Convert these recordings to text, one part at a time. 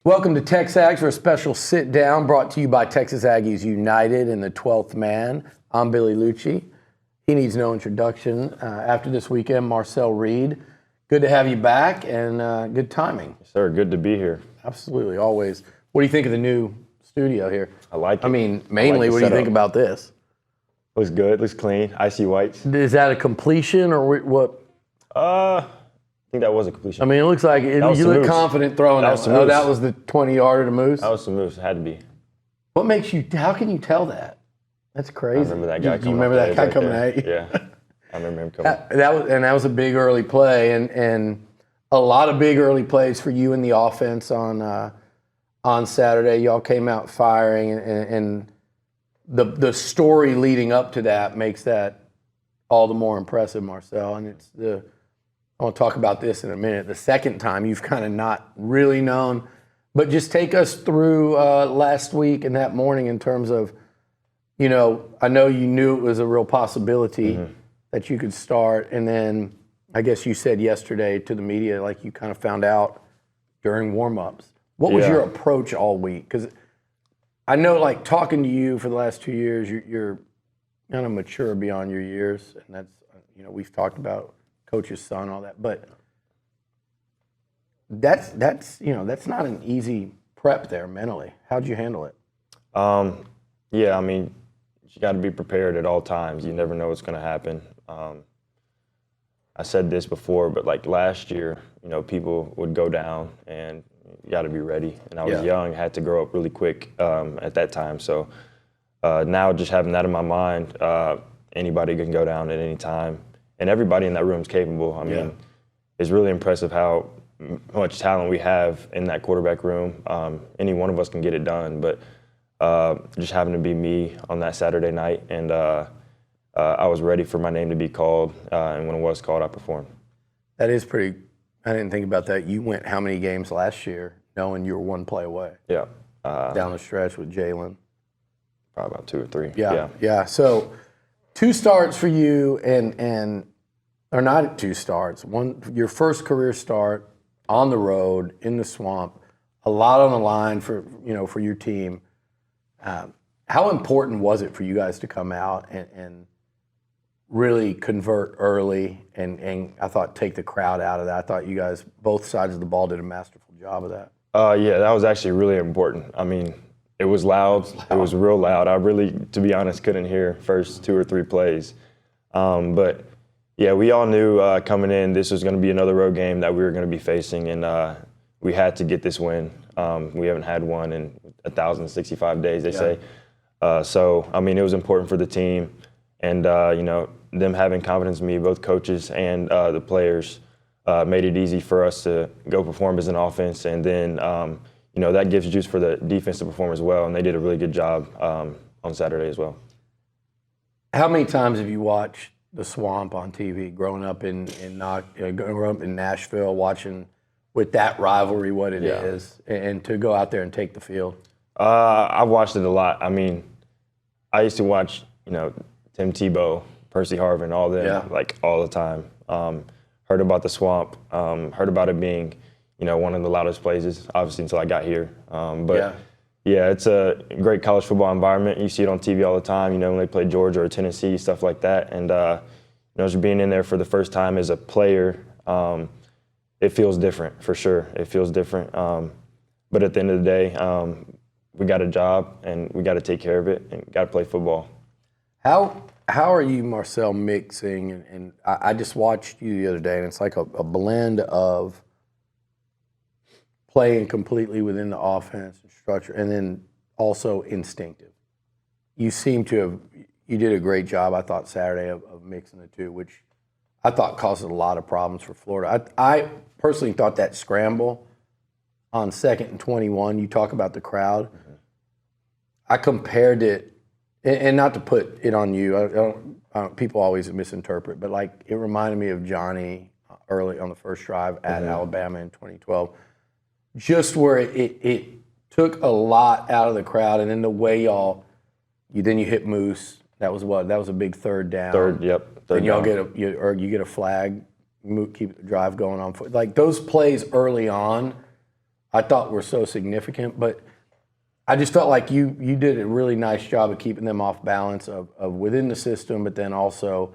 Welcome to TexAgs for a special sit-down brought to you by Texas Aggies United and the 12th Man. I'm Billy Lucci. He needs no introduction. After this weekend, Marcel Reed. Good to have you back and good timing. Yes, sir. Good to be here. Absolutely, always. What do you think of the new studio here? I like it. I mean, mainly, what do you think about this? Looks good. Looks clean. Icy whites. Is that a completion or what? I think that was a completion. I mean, it looks like you look confident throwing that. Oh, that was the 20-yarder to Moose? That was some moves. It had to be. What makes you, how can you tell that? That's crazy. I remember that guy coming at you. You remember that guy coming at you? Yeah. I remember him coming. That was a big early play, and a lot of big early plays for you in the offense on Saturday. Y'all came out firing, and the story leading up to that makes that all the more impressive, Marcel. And I want to talk about this in a minute. The second time you've kind of not really known, but just take us through last week and that morning in terms of, you know, I know you knew it was a real possibility that you could start, and then I guess you said yesterday to the media, like you kind of found out during warm-ups. What was your approach all week? Because I know, like, talking to you for the last 2 years, you're kind of mature beyond your years, and that's, you know, we've talked about coach's son, all that, but that's not an easy prep there mentally. How'd you handle it? Yeah, I mean, you got to be prepared at all times. You never know what's going to happen. I said this before, but like last year, you know, people would go down and you got to be ready. And I was young, had to grow up really quick at that time. So now just having that in my mind, anybody can go down at any time. And everybody in that room is capable. I mean, it's really impressive how much talent we have in that quarterback room. Any one of us can get it done, but just having to be me on that Saturday night, and I was ready for my name to be called, and when it was called, I performed. That is pretty. I didn't think about that. You went how many games last year knowing you were one play away? Yeah. Down the stretch with Jalen? Probably about 2 or 3. Yeah. So 2 starts for you, or not 2 starts. One, your first career start on the road in the swamp, a lot on the line for your team. How important was it for you guys to come out and really convert early and I thought take the crowd out of that? I thought you guys, both sides of the ball, did a masterful job of that. Yeah, that was actually really important. I mean, it was loud. It was real loud. I really, to be honest, couldn't hear first 2 or 3 plays. But yeah, we all knew coming in this was going to be another road game that we were going to be facing, and we had to get this win. We haven't had one in 1,065 days, they say. So, I mean, it was important for the team, and, you know, them having confidence in me, both coaches and the players, made it easy for us to go perform as an offense, and then, you know, that gives juice for the defense to perform as well, and they did a really good job on Saturday as well. How many times have you watched the Swamp on TV growing up in Nashville, watching with that rivalry what it is, and to go out there and take the field? I've watched it a lot. I mean, I used to watch, you know, Tim Tebow, Percy Harvin, all them, like all the time. Heard about the Swamp, heard about it being, you know, one of the loudest places, obviously, until I got here. Yeah, it's a great college football environment. You see it on TV all the time, you know, when they play Georgia or Tennessee, stuff like that. And, you know, just being in there for the first time as a player, it feels different, for sure. It feels different. But at the end of the day, we got a job, and we got to take care of it, and got to play football. How are you, Marcel, mixing? And I just watched you the other day, and it's like a blend of playing completely within the offense and structure, and then also instinctive. You seem to have – you did a great job, I thought, Saturday of mixing the two, which I thought caused a lot of problems for Florida. I personally thought that scramble on 2nd and 21, you talk about the crowd, I compared it, and not to put it on you, people always misinterpret, but like it reminded me of Johnny early on the first drive at Alabama in 2012, just where it took a lot out of the crowd, and then the way then you hit Moose. That was a big third down. Then y'all get a flag, keep the drive going on. Like those plays early on I thought were so significant. But I just felt like you did a really nice job of keeping them off balance of within the system, but then also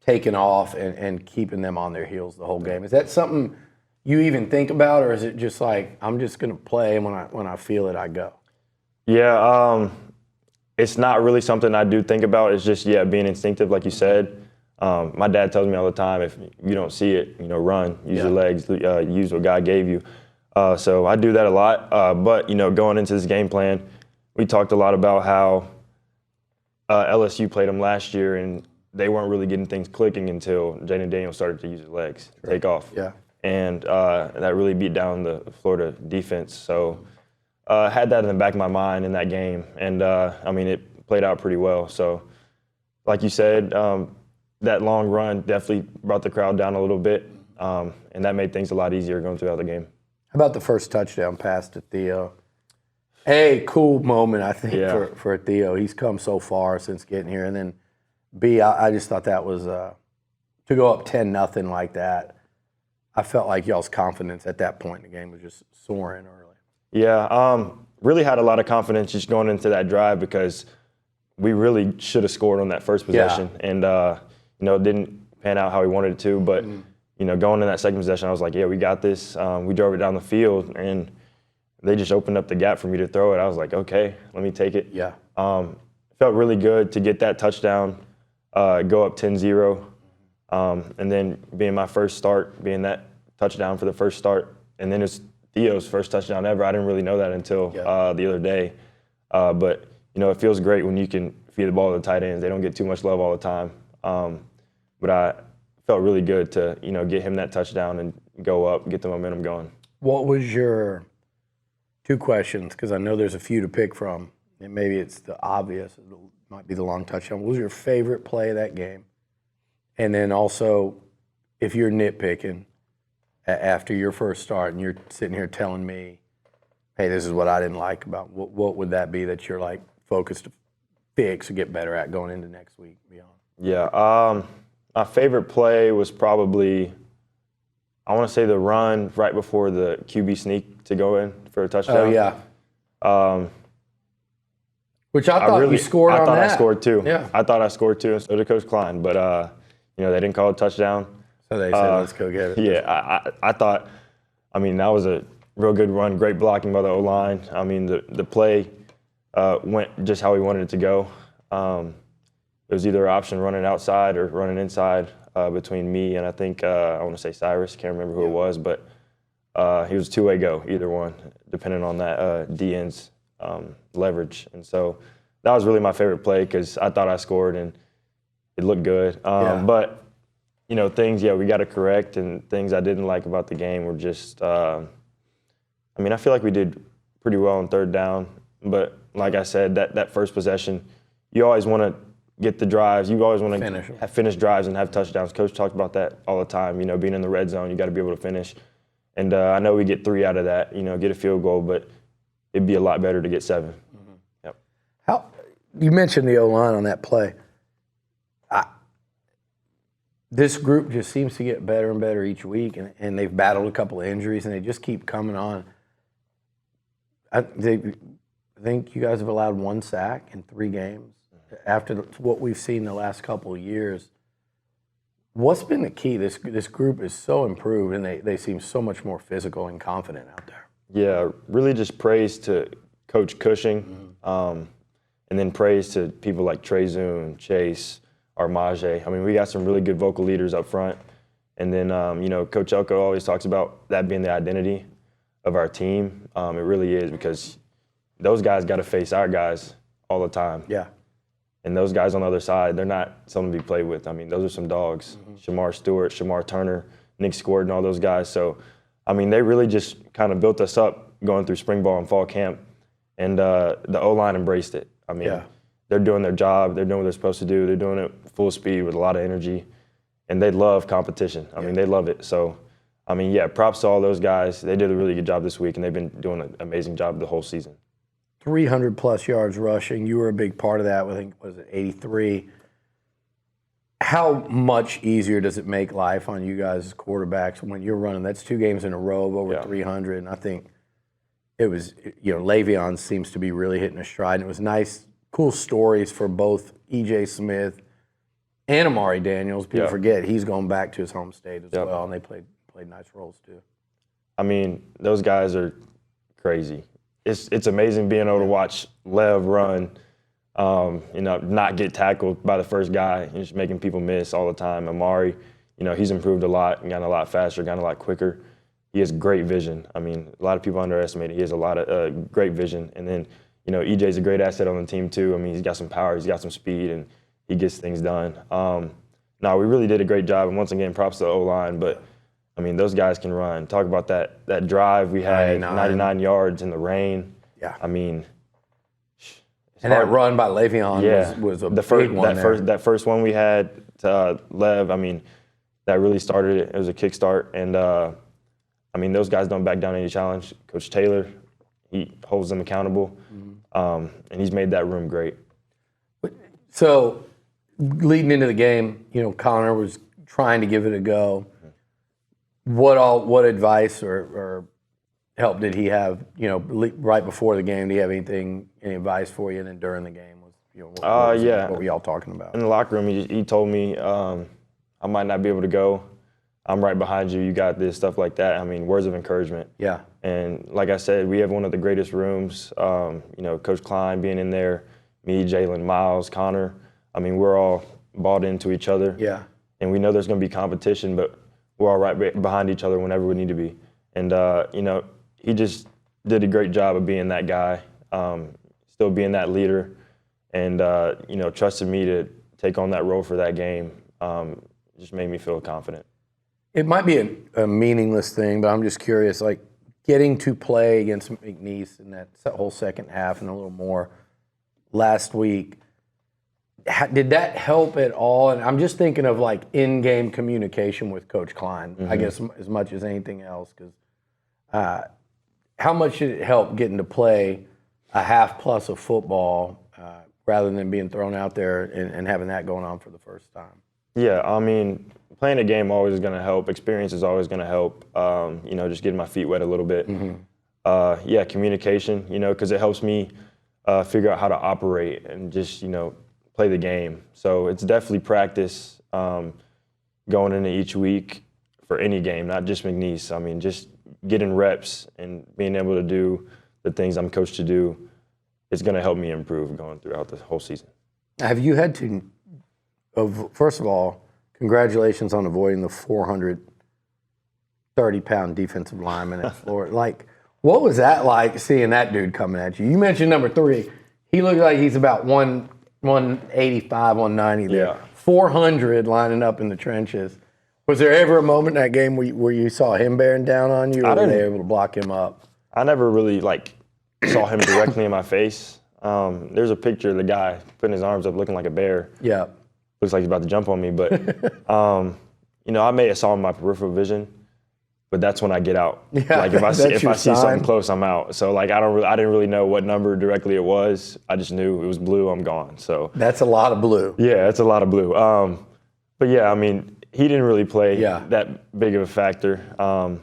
taking off and keeping them on their heels the whole game. Is that something you even think about, or is it just like, I'm just going to play, and when I feel it, I go? Yeah, it's not really something I do think about. It's just, being instinctive, like you said. My dad tells me all the time, if you don't see it, run, use your legs, use what God gave you. So I do that a lot. But, going into this game plan, we talked a lot about how LSU played them last year, and they weren't really getting things clicking until Jaden Daniels started to use his legs, take off. Yeah. And that really beat down the Florida defense. So I had that in the back of my mind in that game. And, it played out pretty well. So, like you said, that long run definitely brought the crowd down a little bit. And that made things a lot easier going throughout the game. How about the first touchdown pass to Theo? A, cool moment, I think, for Theo. He's come so far since getting here. And then B, I just thought that was to go up 10-0 like that. I felt like y'all's confidence at that point in the game was just soaring early. Yeah, really had a lot of confidence just going into that drive because we really should have scored on that first possession. Yeah. And, it didn't pan out how we wanted it to. But, going in that second possession, I was like, yeah, we got this. We drove it down the field, and they just opened up the gap for me to throw it. I was like, okay, let me take it. Yeah. Felt really good to get that touchdown, go up 10-0. And then being my first start, being that touchdown for the first start, and then it's Theo's first touchdown ever. I didn't really know that until the other day. But, it feels great when you can feed the ball to the tight ends. They don't get too much love all the time. But I felt really good to, get him that touchdown and go up, get the momentum going. What was your two questions, because I know there's a few to pick from, and maybe it's the obvious. It might be the long touchdown. What was your favorite play of that game? And then also, if you're nitpicking after your first start and you're sitting here telling me, hey, this is what I didn't like about, what would that be that you're like focused to fix or get better at going into next week and beyond? Yeah, my favorite play was probably, I want to say the run right before the QB sneak to go in for a touchdown. Oh, yeah. Which I thought you scored on that. I thought I scored too. Yeah. I thought I scored too, and so did Coach Klein. But, they didn't call a touchdown. So they said, let's go get it. Yeah, I thought, that was a real good run, great blocking by the O-line. The play went just how we wanted it to go. It was either an option running outside or running inside between me and I think, I want to say Cyrus, can't remember who it was, but he was a two-way go, either one, depending on that DN's leverage. And so that was really my favorite play because I thought I scored and it looked good. But, things, we got to correct, and things I didn't like about the game were just, I feel like we did pretty well on third down, but like I said, that first possession, you always want to get the drives. You always want to have finished drives and have touchdowns. Coach talked about that all the time. Being in the red zone, you got to be able to finish. And I know we get 3 out of that, get a field goal, but it'd be a lot better to get 7. Mm-hmm. Yep. How you mentioned the O-line on that play. This group just seems to get better and better each week, and they've battled a couple of injuries, and they just keep coming on. I think you guys have allowed 1 sack in 3 games. After what we've seen the last couple of years, what's been the key? This group is so improved, and they seem so much more physical and confident out there. Yeah, really just praise to Coach Cushing, and then praise to people like Trey Zoon, Chase, Armaje. We got some really good vocal leaders up front. And then, Coach Elko always talks about that being the identity of our team. It really is, because those guys got to face our guys all the time. Yeah. And those guys on the other side, they're not something to be played with. Those are some dogs. Shamar Stewart, Shamar Turner, Nick Squirt, and all those guys. So, they really just kind of built us up going through spring ball and fall camp. And the O-line embraced it. They're doing their job. They're doing what they're supposed to do. They're doing it full speed with a lot of energy. And they love competition. They love it. So, props to all those guys. They did a really good job this week, and they've been doing an amazing job the whole season. 300-plus yards rushing. You were a big part of that. I think, was it 83? How much easier does it make life on you guys as quarterbacks when you're running? That's 2 games in a row of over 300, and I think it was, Le'Veon seems to be really hitting a stride. And it was nice, cool stories for both E.J. Smith and Amari Daniels. People forget he's going back to his home state as well, and they played nice roles too. I mean, those guys are crazy. It's amazing being able to watch Lev run, not get tackled by the first guy and just making people miss all the time. Amari, he's improved a lot and gotten a lot faster, gotten a lot quicker. He has great vision. I mean, a lot of people underestimate it. He has a lot of great vision. And then, EJ's a great asset on the team too. I mean, he's got some power, he's got some speed, and he gets things done. No, we really did a great job. And once again, props to the O-line. But, I mean, those guys can run. Talk about that drive we had, 99 yards in the rain. Yeah. I mean, and hard. That run by Le'Veon was a big one. That first one we had to Lev, I mean, that really started it. It was a kickstart. And, I mean, those guys don't back down any challenge. Coach Taylor, he holds them accountable, and he's made that room great. So, leading into the game, Connor was trying to give it a go. What advice or help did he have? Right before the game, did he have any advice for you? And then during the game, what were y'all talking about? In the locker room, he told me I might not be able to go. I'm right behind you. You got this, stuff like that. I mean, words of encouragement. Yeah. And like I said, we have one of the greatest rooms. Coach Klein being in there, me, Jalen, Miles, Connor. I mean, we're all bought into each other. Yeah. And we know there's going to be competition, but we're all right behind each other whenever we need to be. And, he just did a great job of being that guy, still being that leader, and, trusted me to take on that role for that game. Just made me feel confident. It might be a meaningless thing, but I'm just curious, like getting to play against McNeese in that whole second half and a little more last week, did that help at all? And I'm just thinking of like in-game communication with Coach Klein, I guess as much as anything else, because how much did it help getting to play a half plus of football rather than being thrown out there and having that going on for the first time? Yeah, I mean, playing a game always is going to help. Experience is always going to help. Just getting my feet wet a little bit. Communication, because it helps me figure out how to operate and just, play the game. So it's definitely practice going into each week for any game, not just McNeese. I mean, just getting reps and being able to do the things I'm coached to do, it's going to help me improve going throughout the whole season. Have you had to, first of all, congratulations on avoiding the 430-pound defensive lineman at Florida. Like, what was that like seeing that dude coming at you? You mentioned number 3. He looked like he's about 185, 190 there. Yeah. 400 lining up in the trenches. Was there ever a moment in that game where you saw him bearing down on you, or were they able to block him up? I never really, saw him directly in my face. There's a picture of the guy putting his arms up looking like a bear. Yeah. Looks like he's about to jump on me, but I may have saw in my peripheral vision, but that's when I get out. Yeah, like if I see something close, I'm out. So I didn't really know what number directly it was. I just knew it was blue. I'm gone. So that's a lot of blue. Yeah, that's a lot of blue. But yeah, I mean, he didn't really play that big of a factor. And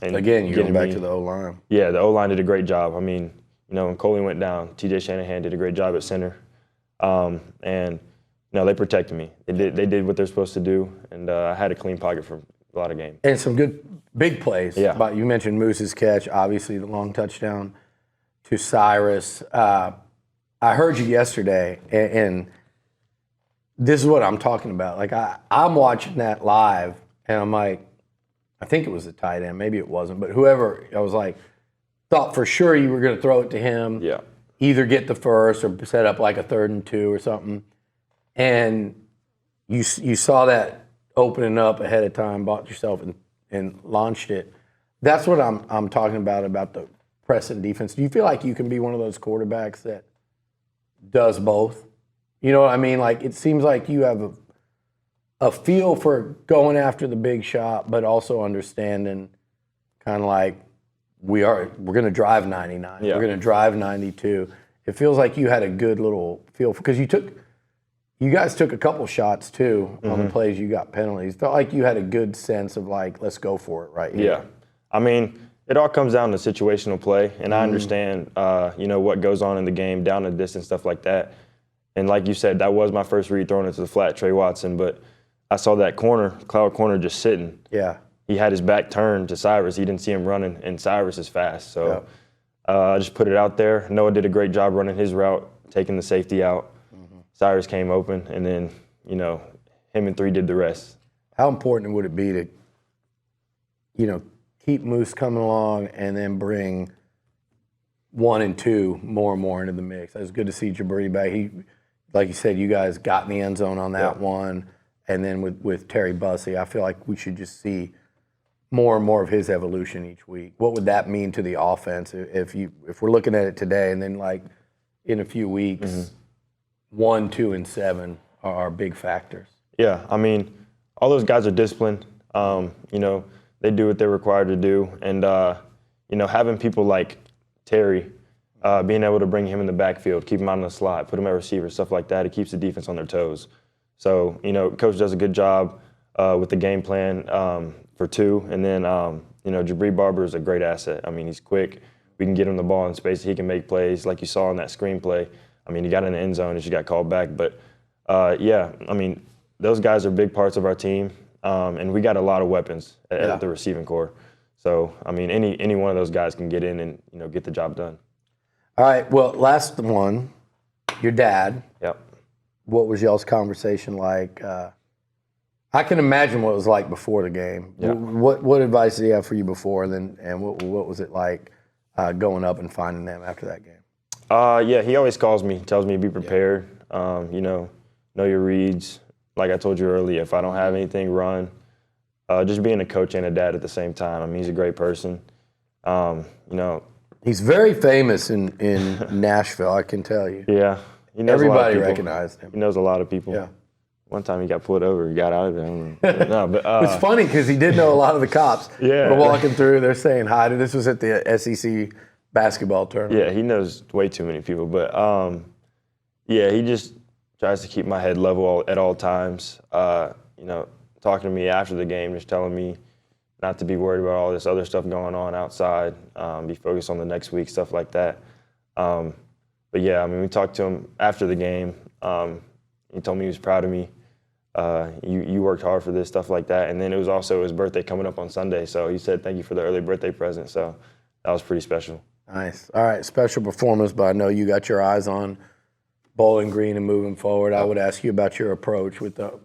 again, you're going back to the O-line. Yeah, the O-line did a great job. I mean, when Coley went down, T.J. Shanahan did a great job at center, and. No, they protected me. They did what they're supposed to do, and I had a clean pocket for a lot of games. And some good big plays. Yeah. But you mentioned Moose's catch, obviously the long touchdown to Cyrus. I heard you yesterday, and this is what I'm talking about. Like I'm watching that live, and I'm like, I think it was a tight end, maybe it wasn't, but whoever, I was like, thought for sure you were going to throw it to him. Yeah. Either get the first or set up like a 3rd and 2 or something. And you saw that opening up ahead of time, bought yourself and launched it. That's what I'm talking about the press and defense. Do you feel like you can be one of those quarterbacks that does both? You know what I mean? Like it seems like you have a feel for going after the big shot, but also understanding kind of like we're going to drive 99. Yeah. We're going to drive 92. It feels like you had a good little feel because you guys took a couple shots too on the plays you got penalties. Felt like you had a good sense of like, let's go for it right here. Yeah. I mean, It all comes down to situational play, and I understand, what goes on in the game, down the distance, stuff like that. And like you said, that was my first read throwing it to the flat, Trey Watson, but I saw that cloud corner just sitting. Yeah. He had his back turned to Cyrus. He didn't see him running, and Cyrus is fast. So I just put it out there. Noah did a great job running his route, taking the safety out. Cyrus came open, and then, him and 3 did the rest. How important would it be to, keep Moose coming along and then bring 1 and 2 more and more into the mix? It was good to see Jabari back. He, like you said, you guys got in the end zone on that one. And then with Terry Bussey, I feel like we should just see more and more of his evolution each week. What would that mean to the offense if we're looking at it today and then like in a few weeks, 1, 2, and 7 are big factors? Yeah, I mean, all those guys are disciplined. They do what they're required to do. And, having people like Terry, being able to bring him in the backfield, keep him out in the slot, put him at receiver, stuff like that, it keeps the defense on their toes. So, Coach does a good job with the game plan for 2. And then, Jabari Barber is a great asset. I mean, he's quick. We can get him the ball in space. He can make plays like you saw in that screenplay. I mean, he got in the end zone and just got called back. But, those guys are big parts of our team. And we got a lot of weapons at the receiving core. So, any one of those guys can get in and, get the job done. All right, well, last one, your dad. Yep. What was y'all's conversation like? I can imagine what it was like before the game. Yeah. What advice did he have for you before, and what was it like going up and finding them after that game? He always calls me, tells me be prepared, know your reads. Like I told you earlier, if I don't have anything, run. Just being a coach and a dad at the same time. He's a great person. He's very famous in Nashville, I can tell you. Yeah. He knows Everybody a lot of people. recognized him. He knows a lot of people. Yeah. One time he got pulled over. He got out of there. No, but It's funny because he did know a lot of the cops. Yeah. We're walking through, they're saying hi. This was at the SEC basketball tournament. Yeah, he knows way too many people. But, he just tries to keep my head level at all times. Talking to me after the game, just telling me not to be worried about all this other stuff going on outside, be focused on the next week, stuff like that. We talked to him after the game. He told me he was proud of me. You worked hard for this, stuff like that. And then it was also his birthday coming up on Sunday, so he said thank you for the early birthday present. So that was pretty special. Nice. All right, special performance, but I know you got your eyes on Bowling Green and moving forward. I would ask you about your approach with the,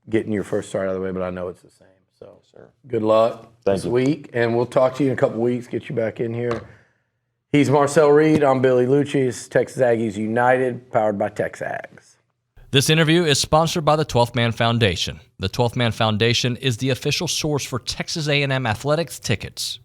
getting your first start out of the way, but I know it's the same. So good luck this week, and we'll talk to you in a couple weeks, get you back in here. He's Marcel Reed. I'm Billy Lucci. It's Texas Aggies United, powered by TexAgs. This interview is sponsored by the 12th Man Foundation. The 12th Man Foundation is the official source for Texas A&M athletics tickets.